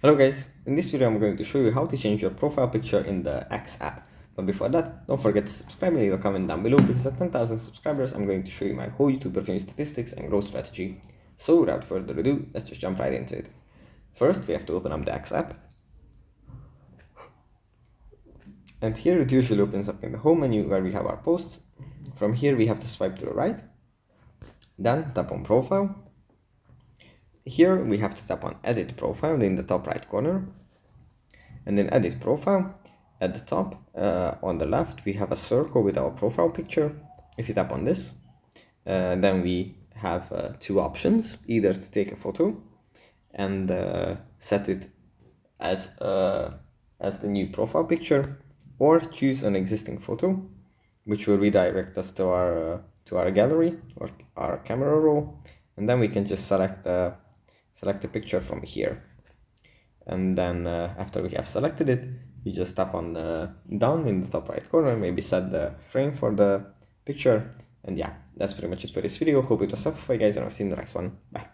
Hello guys, in this video I'm going to show you how to change your profile picture in the X app. But before that, don't forget to subscribe and leave a comment down below because at 10,000 subscribers I'm going to show you my whole YouTube revenue statistics and growth strategy. So without further ado, let's just jump right into it. First we have to open up the X app. And here it usually opens up in the home menu where we have our posts. From here we have to swipe to the right. Then tap on profile. Here we have to tap on edit profile in the top right corner. And then edit profile. At the top, on the left, we have a circle with our profile picture. If you tap on this, then we have two options, either to take a photo and set it as the new profile picture, or choose an existing photo, which will redirect us to our gallery or our camera roll, and then we can just select a picture from here. And then after we have selected it, you just tap on the down in the top right corner, maybe set the frame for the picture. And yeah, that's pretty much it for this video. Hope it was helpful, guys, and I'll see you in the next one. Bye.